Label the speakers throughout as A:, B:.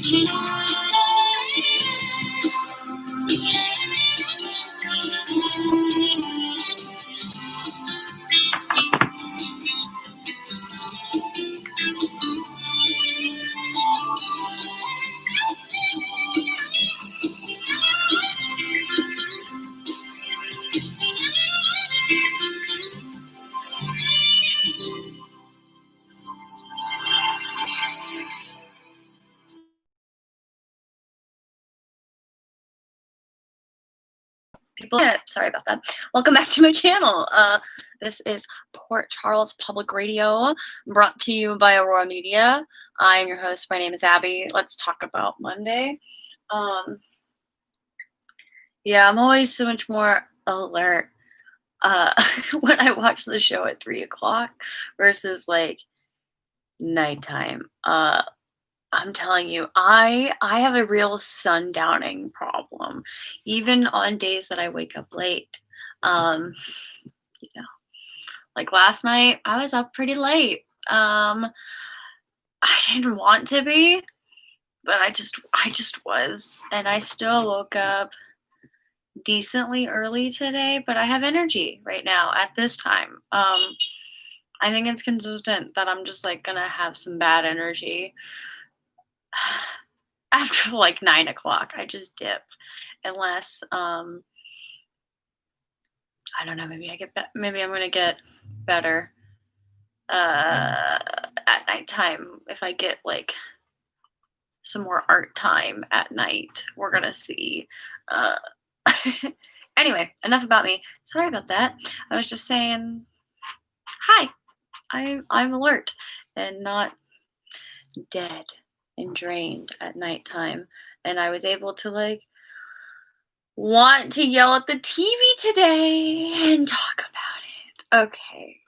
A: People, sorry about that. Welcome back to my channel. This is Port Charles Public Radio, brought to you by Aurora Media. I'm your host. My name is Abby. Let's talk about Monday. Yeah, I'm always so much more alert when I watch the show at 3 o'clock versus like nighttime. I'm telling you, I have a real sundowning problem, even on days that I wake up late. You know, like last night, I was up pretty late. I didn't want to be, but I just was, and I still woke up decently early today. But I have energy right now at this time. I think it's consistent that I'm just like gonna have some bad energy after like 9 o'clock. I just dip unless I don't know, maybe maybe I'm gonna get better at nighttime if I get like some more art time at night. We're gonna see. Anyway, enough about me. Sorry about that. I was just saying hi. I'm alert and not dead and drained at nighttime, and I was able to like want to yell at the TV today and talk about it. Okay.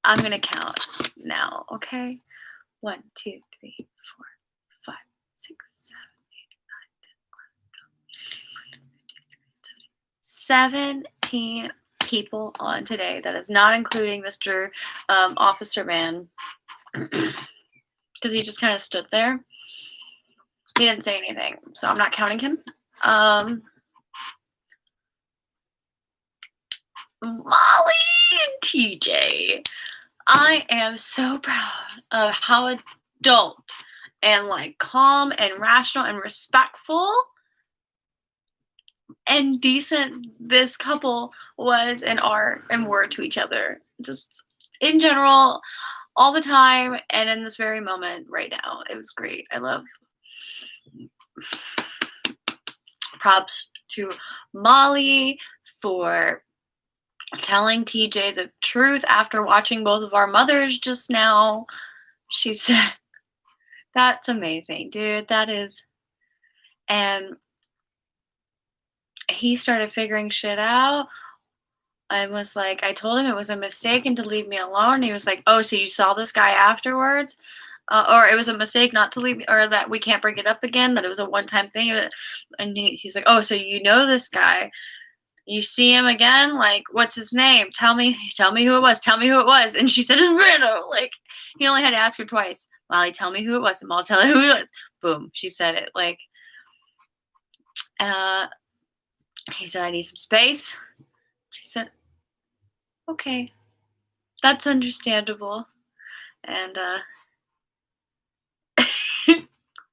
A: I'm going to count now, okay? 1, 2, 3, 4, 5, 6, 7, 8, 9, 10, 11, 12, 13, 14, 15, 16, 17 people on today. That is not including Mr. Officer Man, because he just kind of stood there. He didn't say anything, so I'm not counting him. Molly and TJ. I am so proud of how adult and like calm and rational and respectful and decent this couple was and are and were to each other. Just in general, all the time, and in this very moment right now. It was great. I love. Props to Molly for telling TJ the truth after watching both of our mothers just now. She said, that's amazing, dude. That is. And he started figuring shit out. I was like, I told him it was a mistake and to leave me alone. And he was like, oh, so you saw this guy afterwards? Or it was a mistake not to leave me, or that we can't bring it up again, that it was a one-time thing. And he's like, oh, so you know this guy. You see him again? Like, what's his name? Tell me who it was. Tell me who it was. And she said, it's Brando. Like, he only had to ask her twice. Molly, tell me who it was. And I'll tell her who it was. Boom. She said it. Like, he said, I need some space. She said, okay, that's understandable. And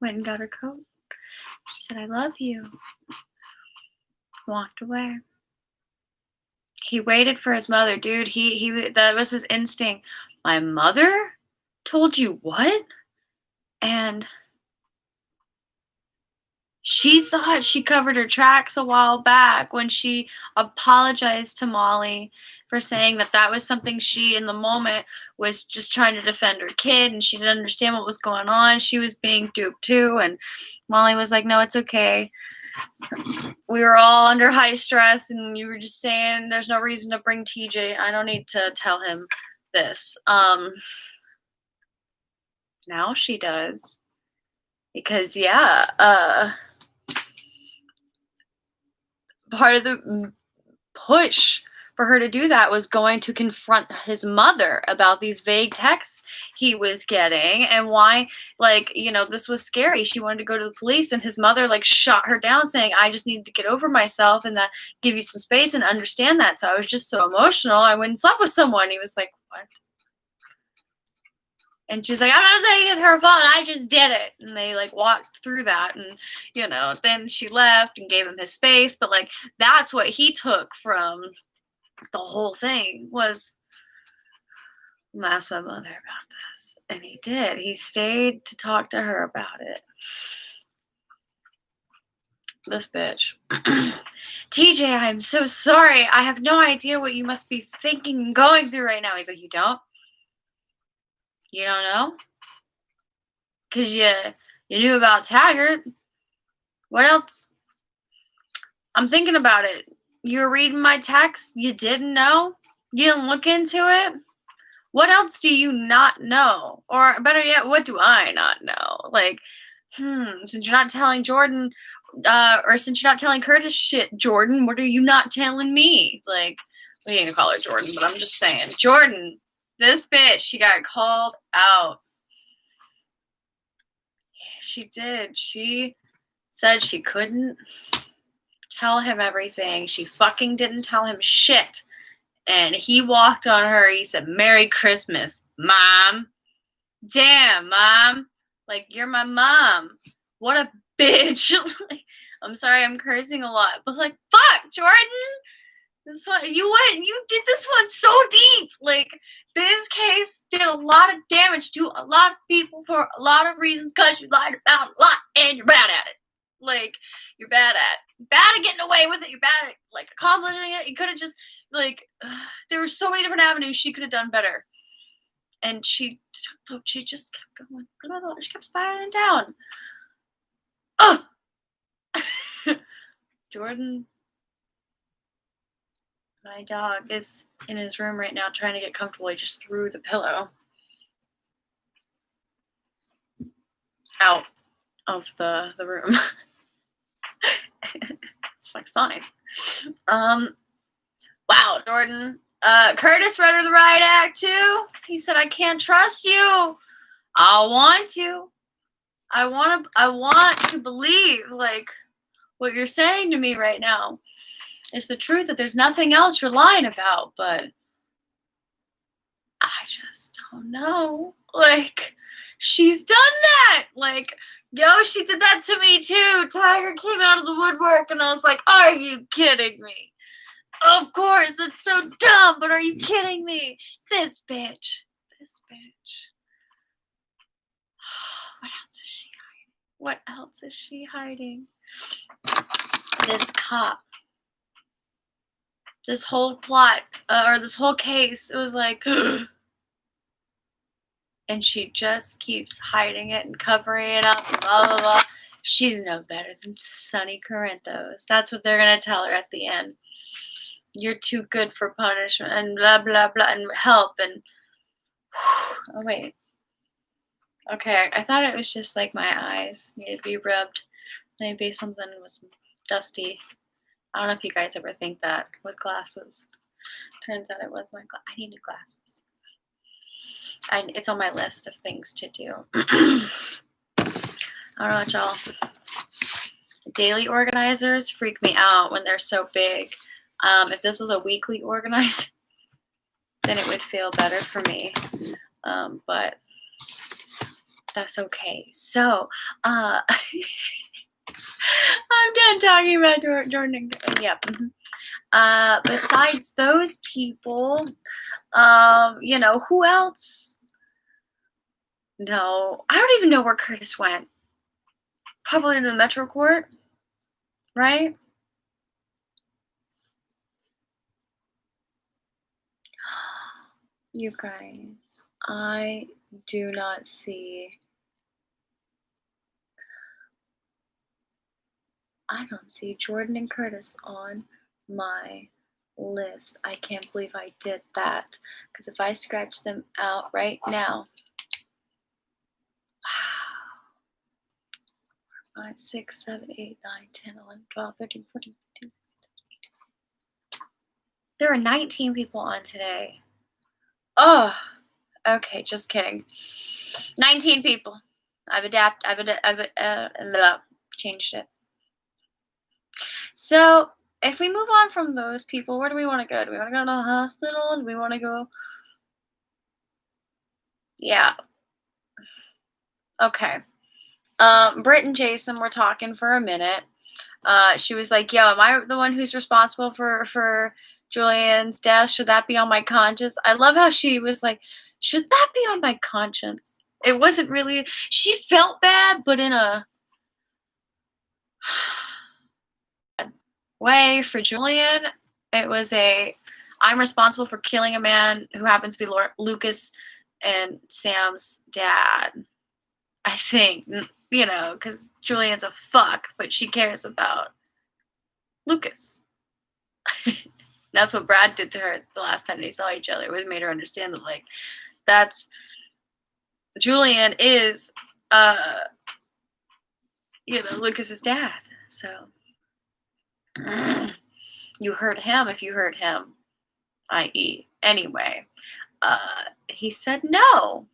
A: went and got her coat. She said, I love you. Walked away. He waited for his mother, dude. He that was his instinct. My mother told you what? And she thought she covered her tracks a while back when she apologized to Molly for saying that was something she, in the moment, was just trying to defend her kid, and she didn't understand what was going on. She was being duped too, and Molly was like, no, it's okay. We were all under high stress, and you were just saying there's no reason to bring TJ. I don't need to tell him this. Now she does. Because, yeah, part of the push for her to do that was going to confront his mother about these vague texts he was getting and why, like, this was scary. She wanted to go to the police, and his mother, like, shot her down saying, I just needed to get over myself and that give you some space and understand that. So I was just so emotional. I went and slept with someone. He was like, what? And she's like, I'm not saying it's her fault. I just did it. And they, like, walked through that. And, then she left and gave him his space. But, like, that's what he took from the whole thing was, I'm gonna ask my mother about this. And he did. He stayed to talk to her about it. This bitch. TJ, I'm so sorry. I have no idea what you must be thinking and going through right now. He's like, you don't? You don't know? Because you knew about Taggart. What else? I'm thinking about it. You were reading my text. You didn't know? You didn't look into it? What else do you not know? Or better yet, what do I not know? Like, since you're not telling Jordan, or since you're not telling Curtis shit, Jordan, what are you not telling me? Like, we ain't gonna call her Jordan, but I'm just saying. Jordan, this bitch, she got called out. She did. She said she couldn't tell him everything. She fucking didn't tell him shit. And he walked on her. He said, Merry Christmas, Mom. Damn, Mom. Like, you're my mom. What a bitch. I'm sorry I'm cursing a lot. But, like, fuck, Jordan. This one, you did this one so deep. Like, this case did a lot of damage to a lot of people for a lot of reasons because you lied about a lot and you're bad at it. Like, you're bad at getting away with it. You're bad at, like, accomplishing it. You could have just, like, there were so many different avenues she could have done better. And she just kept going. She kept spiraling down. Oh! Jordan, my dog, is in his room right now trying to get comfortable. He just threw the pillow out of the room. It's like, fine. Wow, Jordan. Curtis read her the riot act too. He said, I can't trust you. I want to. I want to believe, like, what you're saying to me right now is the truth, that there's nothing else you're lying about, but I just don't know. Like, she's done that. Like, yo, she did that to me too. Tiger came out of the woodwork and I was like, are you kidding me? Of course, that's so dumb, but are you kidding me? This bitch. What else is she hiding? What else is she hiding? This cop. This whole plot, or this whole case, it was like, and she just keeps hiding it and covering it up and blah, blah, blah. She's no better than Sonny Corinthos. That's what they're going to tell her at the end. You're too good for punishment and blah, blah, blah, and help and, oh, wait. Okay, I thought it was just like my eyes needed to be rubbed. Maybe something was dusty. I don't know if you guys ever think that with glasses. Turns out it was my I need new glasses. It's on my list of things to do. I don't know what y'all. Daily organizers freak me out when they're so big. If this was a weekly organizer, then it would feel better for me. But that's okay. So, I'm done talking about Jordan. Yep. Besides those people, who else? No, I don't even know where Curtis went. Probably to the Metro Court, right? You guys, I do not see. I don't see Jordan and Curtis on my list. I can't believe I did that. Because if I scratch them out right now, wow. 5, 6, 7, 8, 9, 10, 11, 12, 13, 14, 15, 16, There were 19 people on today. Oh, okay, just kidding. 19 people. I've changed it. So, if we move on from those people, where do we want to go? Do we want to go to the hospital? Do we want to go? Yeah. Okay. Britt and Jason were talking for a minute. She was like, "Yo, am I the one who's responsible for Julian's death? Should that be on my conscience?" I love how she was like, "Should that be on my conscience?" It wasn't really. She felt bad, but in a way for Julian, it was I'm responsible for killing a man who happens to be Lucas and Sam's dad. I think, because Julian's a fuck, but she cares about Lucas. That's what Brad did to her the last time they saw each other. It made her understand that, like, that's Julian is, Lucas's dad. So you hurt him if you hurt him, i.e. Anyway, he said no.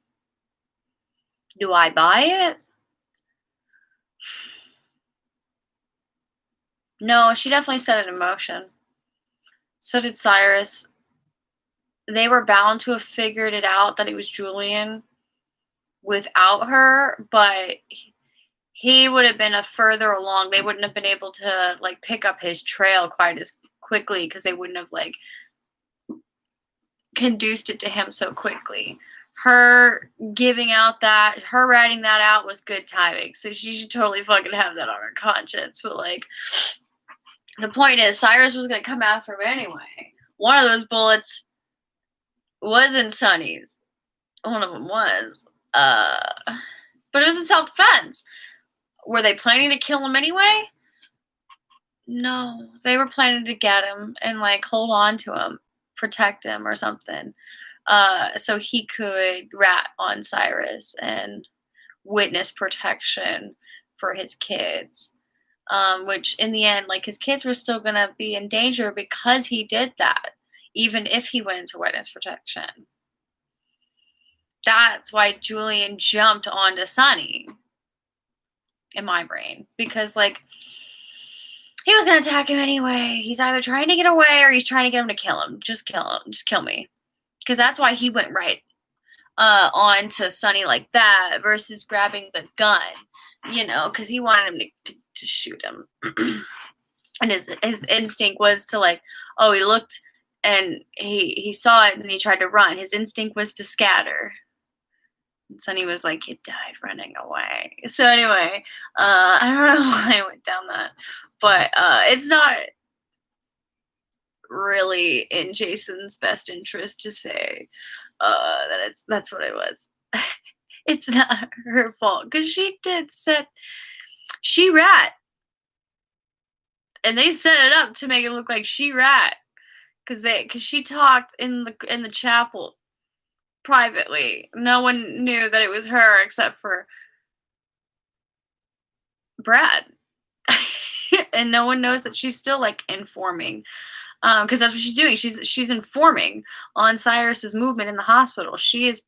A: Do I buy it? No, she definitely set it in motion. So did Cyrus. They were bound to have figured it out that it was Julian without her, but he would have been further along. They wouldn't have been able to, like, pick up his trail quite as quickly because they wouldn't have, like, conduced it to him so quickly. Her writing that out was good timing. So she should totally fucking have that on her conscience. But, like, the point is, Cyrus was going to come after him anyway. One of those bullets wasn't Sonny's. One of them was. But it was in self-defense. Were they planning to kill him anyway? No. They were planning to get him and, like, hold on to him. Protect him or something. So he could rat on Cyrus and witness protection for his kids. Which in the end, like, his kids were still going to be in danger because he did that, even if he went into witness protection. That's why Julian jumped onto Sonny, in my brain, because, like, he was going to attack him anyway. He's either trying to get away or he's trying to get him to kill him. Just kill him. Just kill me. Because that's why he went right onto Sonny like that versus grabbing the gun, because he wanted him to shoot him. And his instinct was to, like, he looked and he saw it and he tried to run. His instinct was to scatter. And Sonny was like, "You died running away." So anyway, I don't know why I went down that, but it's not really in Jason's best interest to say that's what it was. It's not her fault because she rat, and they set it up to make it look like she rat because she talked in the chapel privately. No one knew that it was her except for Brad. And no one knows that she's still, like, informing, because that's what she's doing. She's informing on Cyrus's movement in the hospital. She is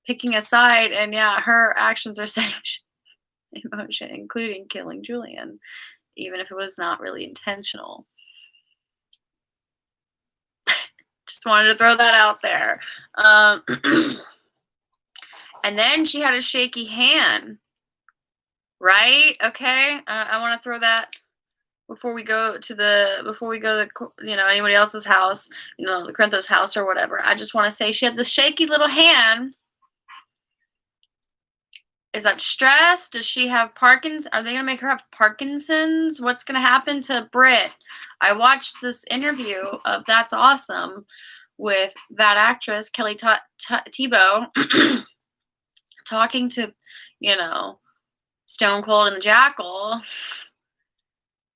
A: picking a side, and yeah, her actions are setting emotion, including killing Julian, even if it was not really intentional. Just wanted to throw that out there. And then she had a shaky hand, right? Okay, I want to throw that before we go to anybody else's house, the Corinthos house or whatever. I just want to say she had this shaky little hand. Is that stress? Does she have Parkinson's? Are they going to make her have Parkinson's? What's going to happen to Britt? I watched this interview of That's Awesome with that actress, Kelly Thibault, talking to, Stone Cold and the Jackal.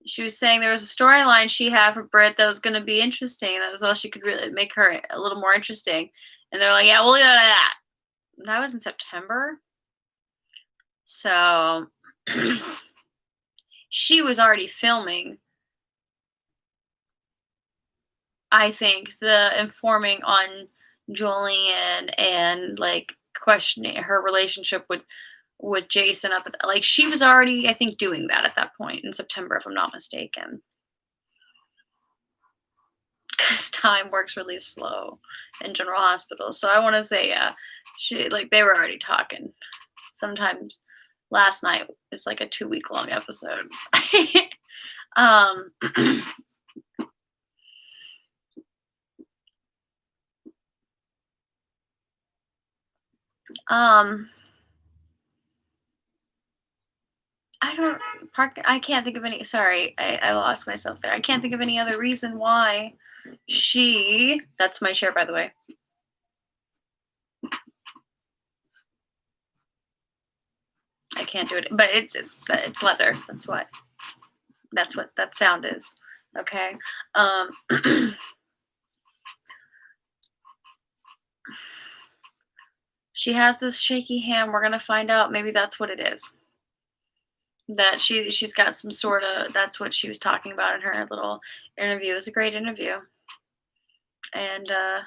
A: She was saying there was a storyline she had for Britt that was going to be interesting. That was all she could really make her a little more interesting. And they're like, "Yeah, we'll leave it at that." That was in September. So she was already filming I think the informing on Julian and like questioning her relationship with Jason up at like she was already I think doing that at that point in September if I'm not mistaken. Because time works really slow in General Hospital. So I want to say yeah, she like they were already talking. Sometimes last night is like a 2 week long episode. um um I don't park. I can't think of any. Sorry, I lost myself there. I can't think of any other reason why she. That's my chair, by the way. I can't do it, but it's leather. That's what. That's what that sound is. Okay. Um. She has this shaky hand. We're gonna find out. Maybe that's what it is. That she's got some sort of. That's what she was talking about in her little interview. It was a great interview, and I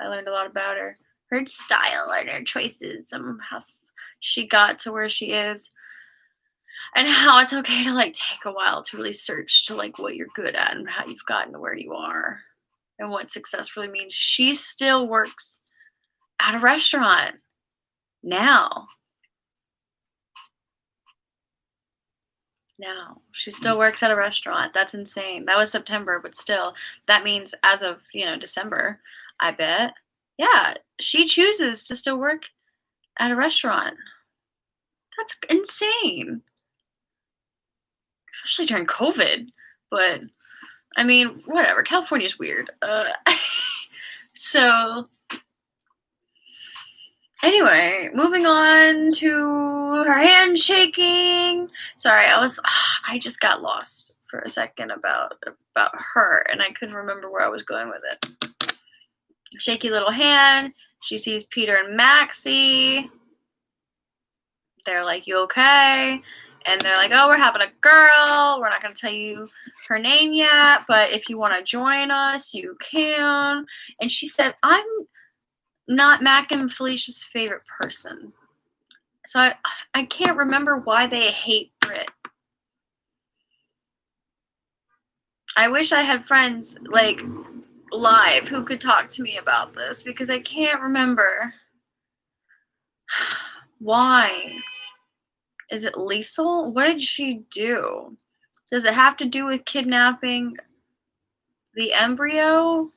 A: learned a lot about her, her style and her choices, and how she got to where she is, and how it's okay to like take a while to really search to like what you're good at and how you've gotten to where you are and what success really means. She still works at a restaurant now. Now she still works at a restaurant. That's insane. That was September, but still, that means as of December, I bet. Yeah, she chooses to still work at a restaurant. That's insane, especially during COVID. But I mean, whatever. California's weird. So anyway, moving on to her handshaking. Sorry, I just got lost for a second about her, and I couldn't remember where I was going with it. Shaky little hand. She sees Peter and Maxie. They're like, "You okay?" And they're like, "Oh, we're having a girl. We're not going to tell you her name yet, but if you want to join us, you can." And she said, "I'm not Mac and Felicia's favorite person." So I can't remember why they hate Brit. I wish I had friends like live who could talk to me about this because I can't remember why. Is it Liesel? What did she do? Does it have to do with kidnapping the embryo?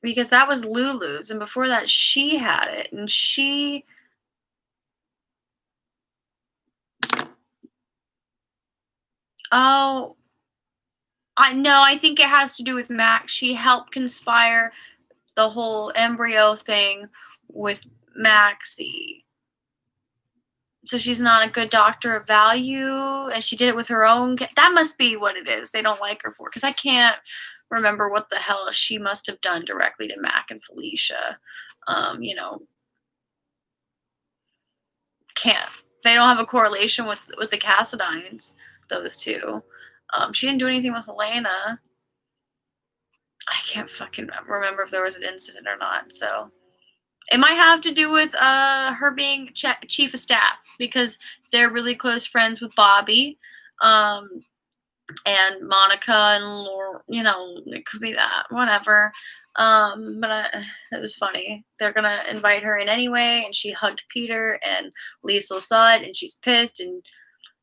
A: Because that was Lulu's, and before that, she had it, and she. Oh, I no, I think it has to do with Max. She helped conspire the whole embryo thing with Maxie. So she's not a good doctor of value, and she did it with her own. That must be what it is. They don't like her for because I can't remember what the hell she must have done directly to Mac and Felicia. You know, can't. They don't have a correlation with the Cassadines. Those two. She didn't do anything with Helena. I can't fucking remember if there was an incident or not. So it might have to do with her being chief of staff because they're really close friends with Bobby, and Monica and Laura. It could be that. Whatever. But it was funny. They're gonna invite her in anyway, and she hugged Peter, and Liesl saw it, and she's pissed, and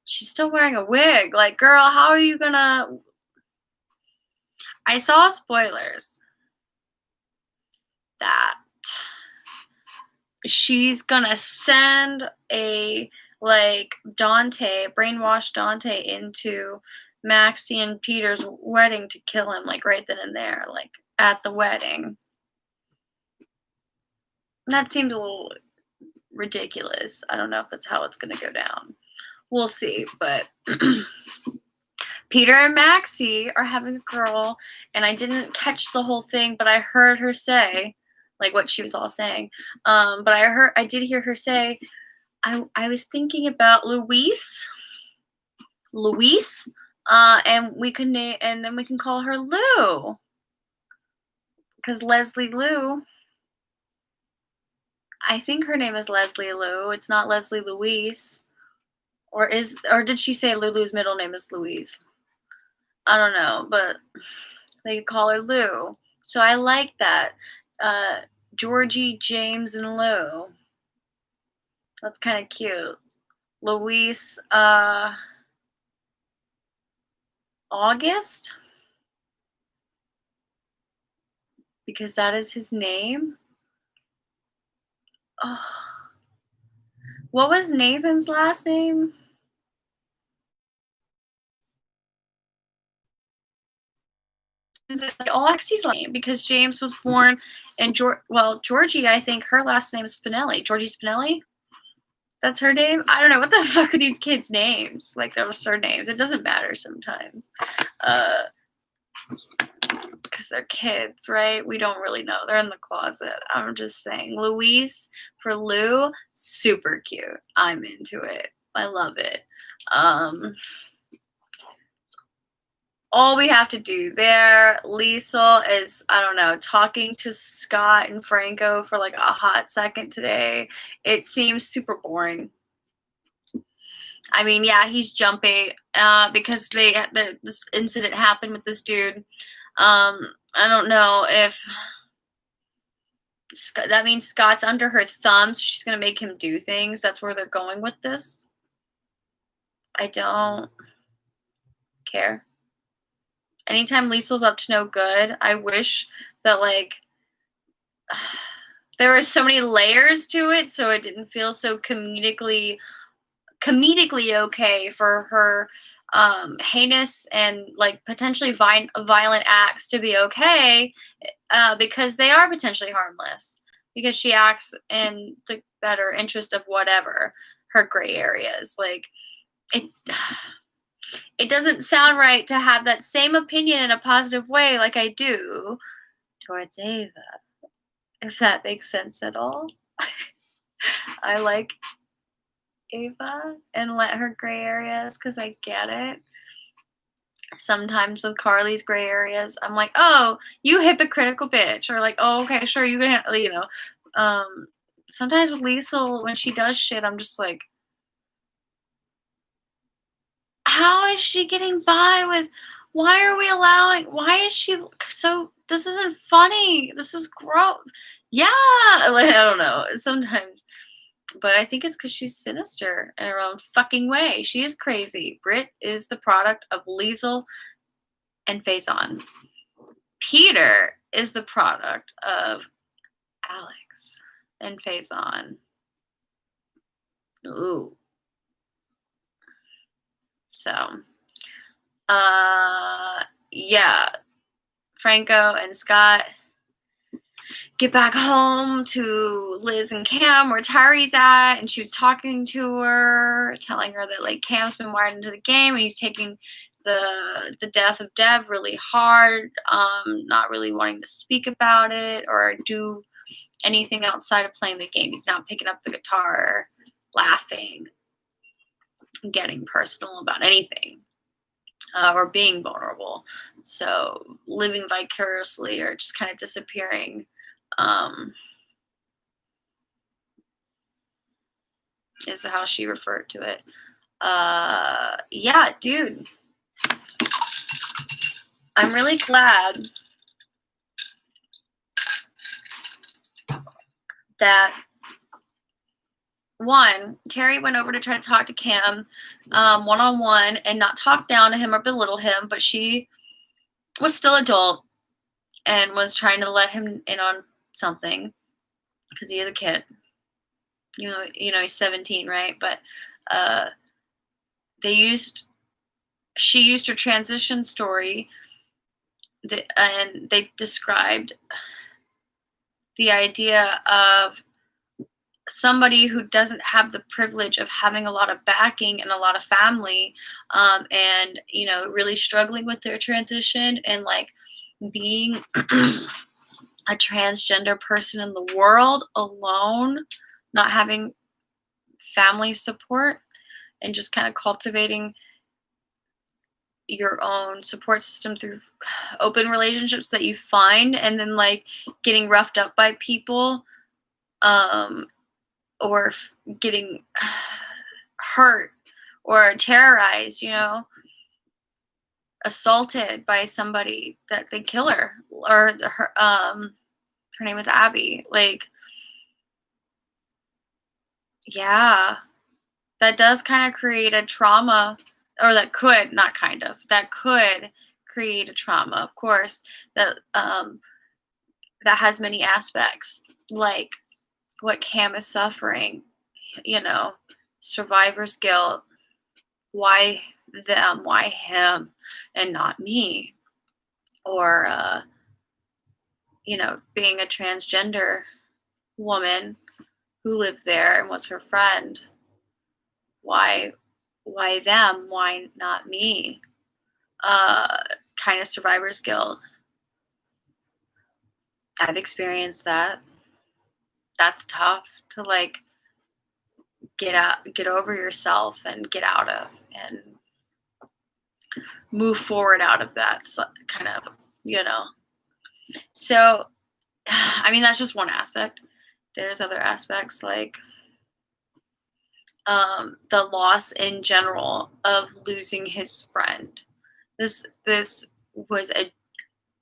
A: she's still wearing a wig. Like, girl, how are you gonna? I saw spoilers that she's gonna send a Dante, brainwashed Dante into Maxie and Peter's wedding to kill him, like right then and there, like at the wedding. That seems a little ridiculous. I don't know if that's how it's gonna go down. We'll see, but Peter and Maxie are having a girl, and I didn't catch the whole thing, but I heard her say, like what she was all saying. But I did hear her say, I was thinking about Luis. Luis? And we can name, and then we can call her Lou, because Leslie Lou. I think her name is Leslie Lou. It's not Leslie Louise, or did she say Lulu's middle name is Louise? I don't know, but they could call her Lou. So I like that. Uh, Georgie, James, and Lou. That's kind of cute. Luis, August, because that is his name. Oh, what was Nathan's last name? Is it Alexi's last name? Because James was born in Georgie. I think her last name is Spinelli. Georgie Spinelli. That's her name. I don't know what the fuck are these kids' names. Like they're surnames. It doesn't matter sometimes. Because they're kids, right? We don't really know. They're in the closet. I'm just saying. Louise for Lou, super cute. I'm into it. I love it. All we have to do there, Liesel, is, I don't know, talking to Scott and Franco for like a hot second today. It seems super boring. I mean, yeah, he's jumpy because this incident happened with this dude. I don't know if that means Scott's under her thumb, so she's going to make him do things. That's where they're going with this. I don't care. Anytime Liesel's up to no good, I wish that, like, there were so many layers to it, so it didn't feel so comedically okay for her heinous and like potentially violent acts to be okay, because they are potentially harmless, because she acts in the better interest of whatever her gray areas. Like it doesn't sound right to have that same opinion in a positive way like I do towards Ava, if that makes sense at all. I like Ava and let her gray areas because I get it. Sometimes with Carly's gray areas, I'm like, oh, you hypocritical bitch, or like, oh, okay, sure, you can, you know. Sometimes with Liesel, when she does shit, I'm just like, how is she getting by with? Why are we allowing? Why is she so? This isn't funny. This is gross. Yeah, like I don't know. Sometimes, but I think it's because she's sinister in her own fucking way. She is crazy. Britt is the product of Liesel and Faison. Peter is the product of Alex and Faison. Ooh. So, yeah. Franco and Scott get back home to Liz and Cam where Tyree's at, and she was talking to her, telling her that like Cam's been wired into the game and he's taking the death of Dev really hard, not really wanting to speak about it or do anything outside of playing the game. He's not picking up the guitar, laughing, getting personal about anything, or being vulnerable. So living vicariously or just kind of disappearing. Is how she referred to it. Yeah, dude. I'm really glad that one, Terry went over to try to talk to Cam one-on-one and not talk down to him or belittle him, but she was still adult and was trying to let him in on something because he is a kid. You know, he's 17, right? But she used her transition story, and they described the idea of somebody who doesn't have the privilege of having a lot of backing and a lot of family, and really struggling with their transition and like being a transgender person in the world alone, not having family support, and just kind of cultivating your own support system through open relationships that you find, and then like getting roughed up by people, or getting hurt or terrorized, assaulted by somebody that they kill her, or her name was Abby. Like, yeah, that does kind of create a trauma, or that could create a trauma, of course, that has many aspects, like what Cam is suffering, survivor's guilt. Why them? Why him and not me? Or, being a transgender woman who lived there and was her friend. Why them? Why not me? Kind of survivor's guilt. I've experienced that. That's tough to like get over yourself and get out of, and move forward out of that, so kind of, So, I mean, that's just one aspect. There's other aspects, like the loss in general of losing his friend. This was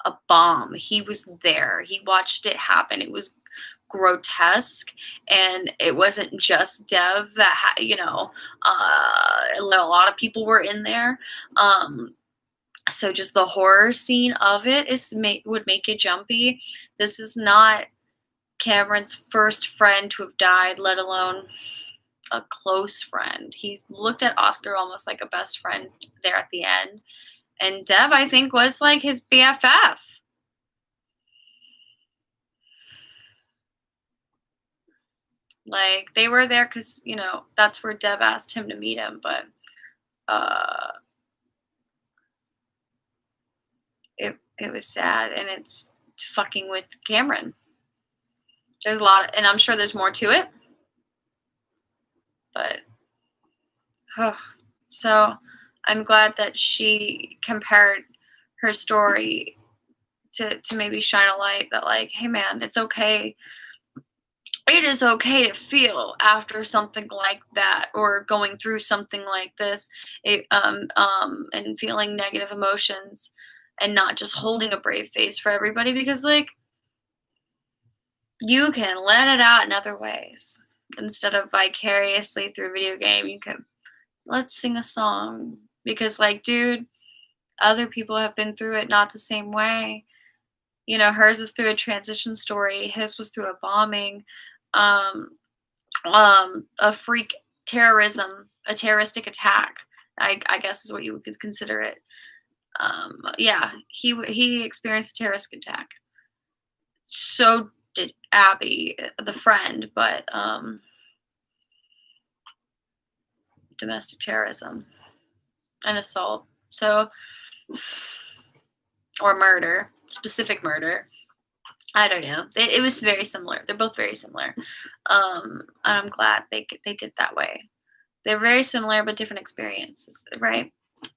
A: a bomb. He was there. He watched it happen. It was grotesque, and it wasn't just Dev that a lot of people were in there. So just the horror scene of it would make it jumpy. This is not Cameron's first friend to have died, let alone a close friend. He looked at Oscar almost like a best friend there at the end. And Dev, I think, was like his BFF. Like, they were there because, that's where Dev asked him to meet him. But it was sad, and it's fucking with Cameron. There's a lot, and I'm sure there's more to it. But, so I'm glad that she compared her story to maybe shine a light that, like, hey man, it's okay. It is okay to feel after something like that, or going through something like this, and feeling negative emotions, and not just holding a brave face for everybody, because like, you can let it out in other ways instead of vicariously through a video game. You can, let's sing a song, because like, dude, other people have been through it not the same way. Hers is through a transition story. His was through a bombing, a freak terrorism, a terroristic attack, I guess is what you would consider it. Yeah, he experienced a terrorist attack. So did Abby, the friend, but domestic terrorism and assault. So, or murder, specific murder. I don't know. It was very similar. They're both very similar. I'm glad they did that way. They're very similar, but different experiences, right?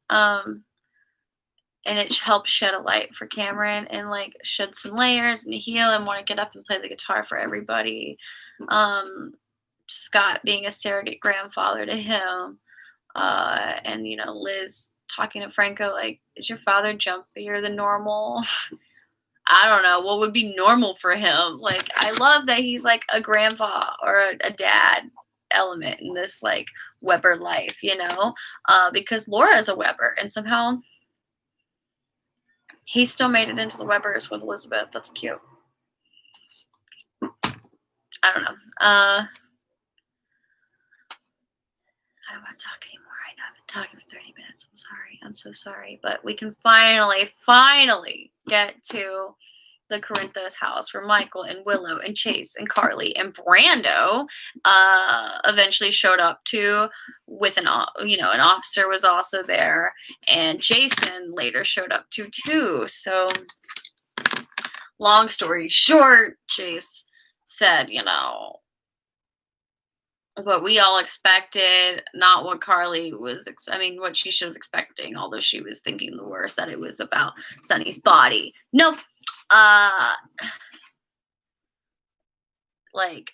A: And it helped shed a light for Cameron, and like shed some layers and heal, and want to get up and play the guitar for everybody. Scott being a surrogate grandfather to him, and Liz talking to Franco like, is your father jumpier than normal? I don't know what would be normal for him. Like, I love that he's like a grandpa or a dad element in this like Weber life, because Laura is a Weber, and somehow he still made it into the Webers with Elizabeth. That's cute. I don't know. I don't want to talk anymore. I know I've been talking for 30 minutes. I'm sorry. I'm so sorry. But we can finally get to the Corinthos house, where Michael and Willow and Chase and Carly and Brando eventually showed up to, with an officer was also there, and Jason later showed up too. So long story short, Chase said, what we all expected, not what Carly was. What she should have expecting. Although she was thinking the worst, that it was about Sonny's body. Nope. Like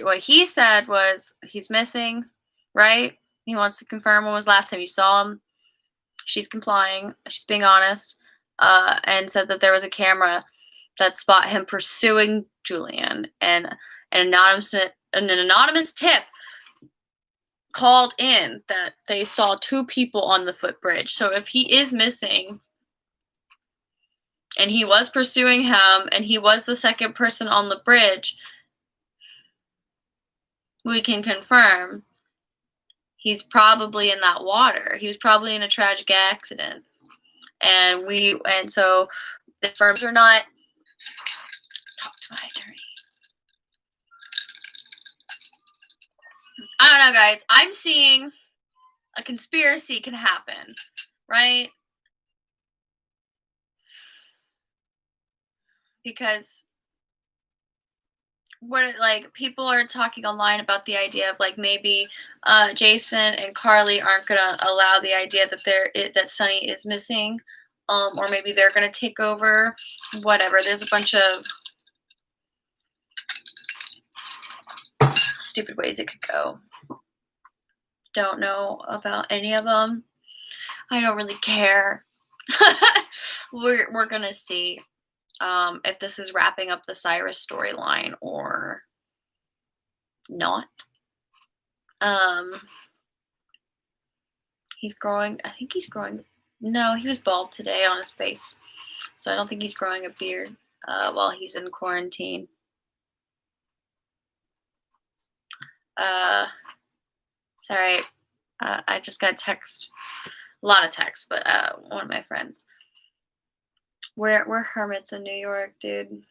A: what he said was he's missing, right? He wants to confirm when was the last time you saw him. She's complying. She's being honest, and said that there was a camera that spot him pursuing Julian, and an anonymous tip called in that they saw two people on the footbridge. So if he is missing and he was pursuing him and he was the second person on the bridge, we can confirm he's probably in that water. He was probably in a tragic accident. And so the firms are not. Talk to my attorney. I don't know, guys. I'm seeing a conspiracy can happen, right? Because people are talking online about the idea of maybe Jason and Carly aren't gonna allow the idea that that Sonny is missing, or maybe they're gonna take over. Whatever. There's a bunch of stupid ways it could go. Don't know about any of them. I don't really care. We're gonna see if this is wrapping up the Cyrus storyline or not. He's growing. I think he's growing. No, he was bald today on his face, so I don't think he's growing a beard while he's in quarantine. Sorry, I just got a text. A lot of texts, but one of my friends. We're hermits in New York, dude.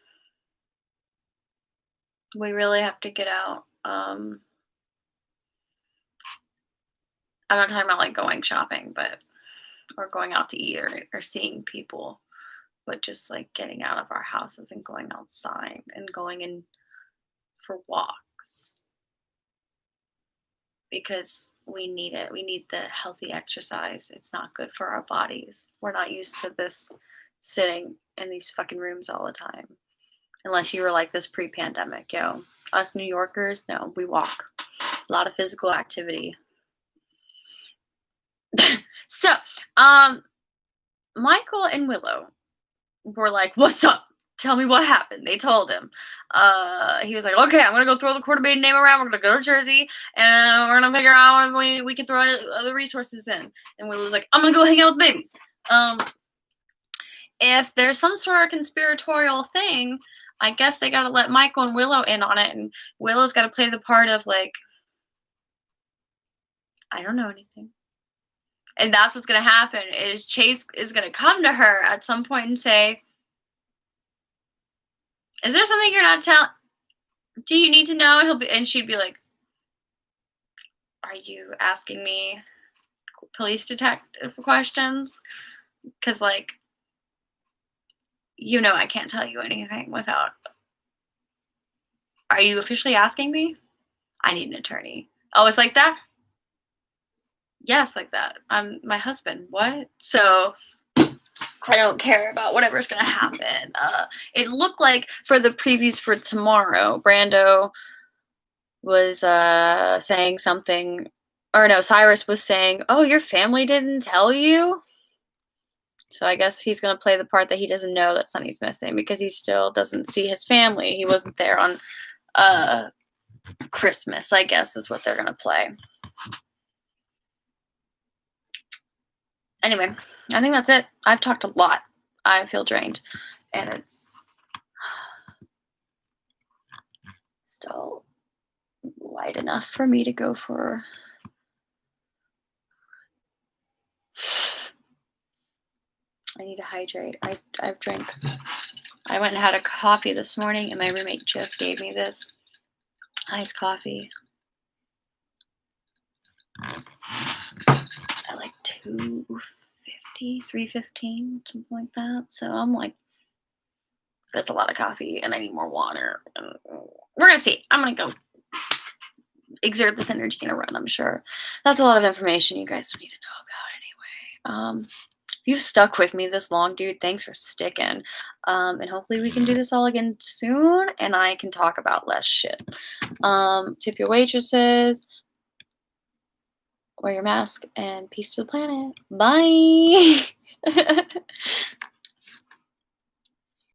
A: We really have to get out. I'm not talking about going shopping, or going out to eat or seeing people, but just getting out of our houses and going outside and going in for walks, because we need it. We need the healthy exercise. It's not good for our bodies. We're not used to this sitting in these fucking rooms all the time. Unless you were like this pre-pandemic, us New Yorkers, no, we walk. A lot of physical activity. So, Michael and Willow were like, "What's up? Tell me what happened." They told him. He was like, "Okay, I'm gonna go throw the quarterback name around. We're gonna go to Jersey, and we're gonna figure out if we can throw other resources in." And Willow was like, "I'm gonna go hang out with babies." If there's some sort of conspiratorial thing, I guess they gotta let Michael and Willow in on it, and Willow's gotta play the part of I don't know anything. And that's what's gonna happen, is Chase is gonna come to her at some point and say, "Is there something you're not telling? Do you need to know?" And she'd be like, "Are you asking me police detective questions? Because I can't tell you anything without. Are you officially asking me? I need an attorney." Oh, it's like that? Yes, like that. I'm my husband. What? So I don't care about whatever's gonna happen. It looked like for the previews for tomorrow, Brando was saying something, or no, Cyrus was saying, "Oh, your family didn't tell you?" So I guess he's gonna play the part that he doesn't know that Sonny's missing, because he still doesn't see his family. He wasn't there on Christmas, I guess, is what they're gonna play. Anyway, I think that's it. I've talked a lot. I feel drained, and it's still light enough for me to go for. I need to hydrate. I've drank. I went and had a coffee this morning, and my roommate just gave me this iced coffee at like $2.50, $3.15, something like that. So I'm like, that's a lot of coffee, and I need more water. We're gonna see. I'm gonna go exert this energy in a run, I'm sure. That's a lot of information you guys don't need to know about anyway. If you've stuck with me this long, dude, thanks for sticking. And hopefully we can do this all again soon and I can talk about less shit. Tip your waitresses, wear your mask, and peace to the planet. Bye.